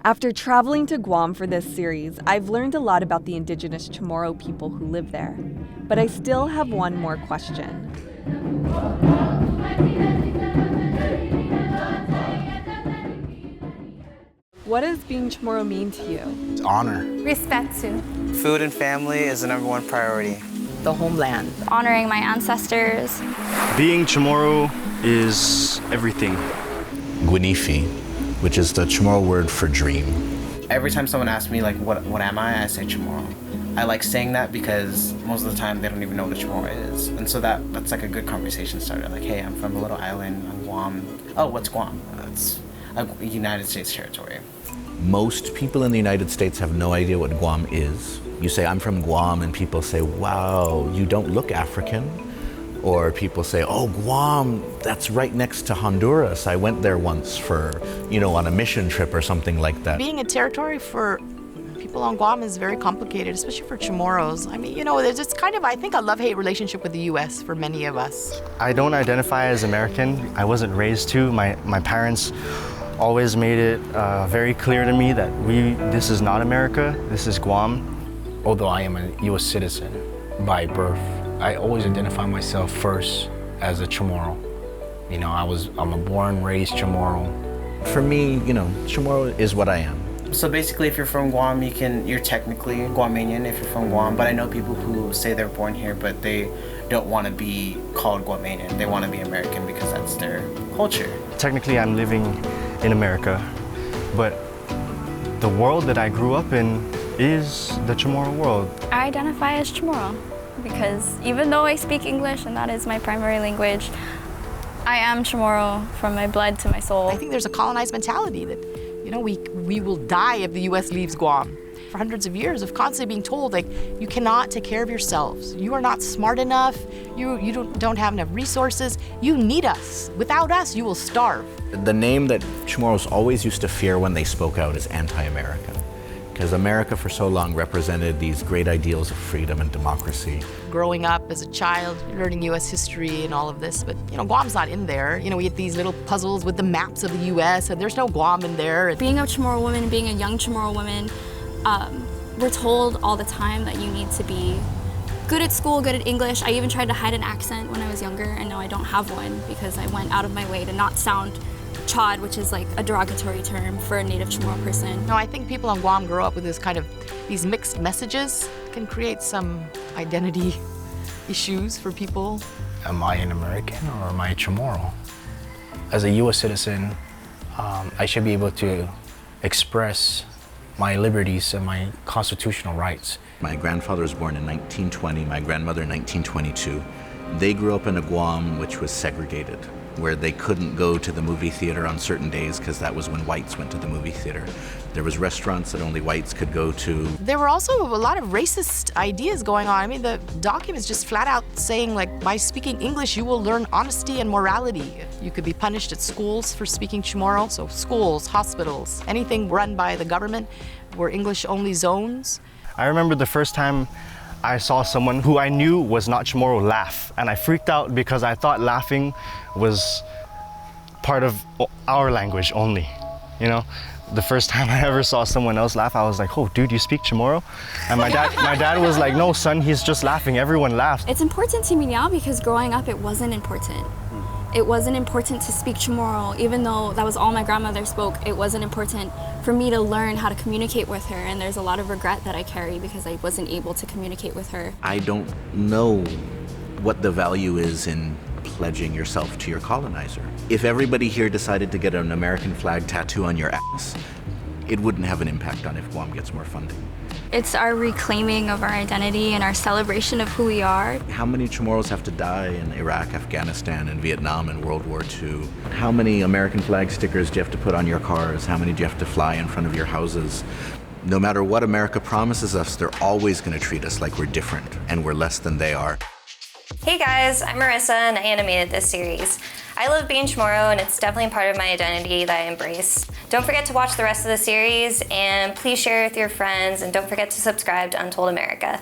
After traveling to Guam for this series, I've learned a lot about the indigenous Chamorro people who live there. But I still have one more question. What does being Chamorro mean to you? It's honor. Respect too. Food and family is the #1 priority. The homeland. Honoring my ancestors. Being Chamorro is everything. Gwinifi, which is the Chamorro word for dream. Every time someone asks me, like, what am I say Chamorro. I like saying that because most of the time they don't even know what a Chamorro is. And so that's like a good conversation starter. Like, hey, I'm from a little island on Guam. Oh, what's Guam? It's a United States territory. Most people in the United States have no idea what Guam is. You say, I'm from Guam, and people say, wow, you don't look African. Or people say, oh, Guam, that's right next to Honduras. I went there once for, on a mission trip or something like that. Being a territory for people on Guam is very complicated, especially for Chamorros. I mean, there's just kind of, I think, a love-hate relationship with the U.S. for many of us. I don't identify as American. I wasn't raised to. My parents always made it very clear to me that this is not America, this is Guam. Although I am a U.S. citizen by birth, I always identify myself first as a Chamorro. I'm a born, raised Chamorro. For me, Chamorro is what I am. So basically, if you're from Guam, you're technically Guamanian if you're from Guam, but I know people who say they're born here, but they don't want to be called Guamanian. They want to be American because that's their culture. Technically, I'm living in America, but the world that I grew up in is the Chamorro world. I identify as Chamorro because even though I speak English and that is my primary language, I am Chamorro from my blood to my soul. I think there's a colonized mentality that, we will die if the U.S. leaves Guam. For hundreds of years of constantly being told, like, you cannot take care of yourselves. You are not smart enough. You don't have enough resources. You need us. Without us, you will starve. The name that Chamorros always used to fear when they spoke out is anti-American. Because America for so long represented these great ideals of freedom and democracy. Growing up as a child, learning U.S. history and all of this, but Guam's not in there. We had these little puzzles with the maps of the U.S. and there's no Guam in there. Being a Chamorro woman, being a young Chamorro woman, we're told all the time that you need to be good at school, good at English. I even tried to hide an accent when I was younger, and now I don't have one because I went out of my way to not sound Chad, which is like a derogatory term for a native Chamorro person. No, I think people on Guam grow up with these mixed messages can create some identity issues for people. Am I an American or am I a Chamorro? As a U.S. citizen, I should be able to express my liberties and my constitutional rights. My grandfather was born in 1920, my grandmother in 1922. They grew up in a Guam which was segregated, where they couldn't go to the movie theater on certain days because that was when whites went to the movie theater. There was restaurants that only whites could go to. There were also a lot of racist ideas going on. I mean, the documents just flat out saying, like, by speaking English, you will learn honesty and morality. You could be punished at schools for speaking Chamorro. So schools, hospitals, anything run by the government were English-only zones. I remember the first time I saw someone who I knew was not Chamorro laugh, and I freaked out because I thought laughing was part of our language only, The first time I ever saw someone else laugh, I was like, oh, dude, you speak Chamorro? And my dad was like, no, son, he's just laughing. Everyone laughs. It's important to me now because growing up, it wasn't important. It wasn't important to speak Chamorro, even though that was all my grandmother spoke. It wasn't important for me to learn how to communicate with her, and there's a lot of regret that I carry because I wasn't able to communicate with her. I don't know what the value is in pledging yourself to your colonizer. If everybody here decided to get an American flag tattoo on your ass, it wouldn't have an impact on if Guam gets more funding. It's our reclaiming of our identity and our celebration of who we are. How many Chamorros have to die in Iraq, Afghanistan, and Vietnam in World War II? How many American flag stickers do you have to put on your cars? How many do you have to fly in front of your houses? No matter what America promises us, they're always going to treat us like we're different and we're less than they are. Hey guys, I'm Marissa and I animated this series. I love being Chamorro and it's definitely part of my identity that I embrace. Don't forget to watch the rest of the series and please share with your friends and don't forget to subscribe to Untold America.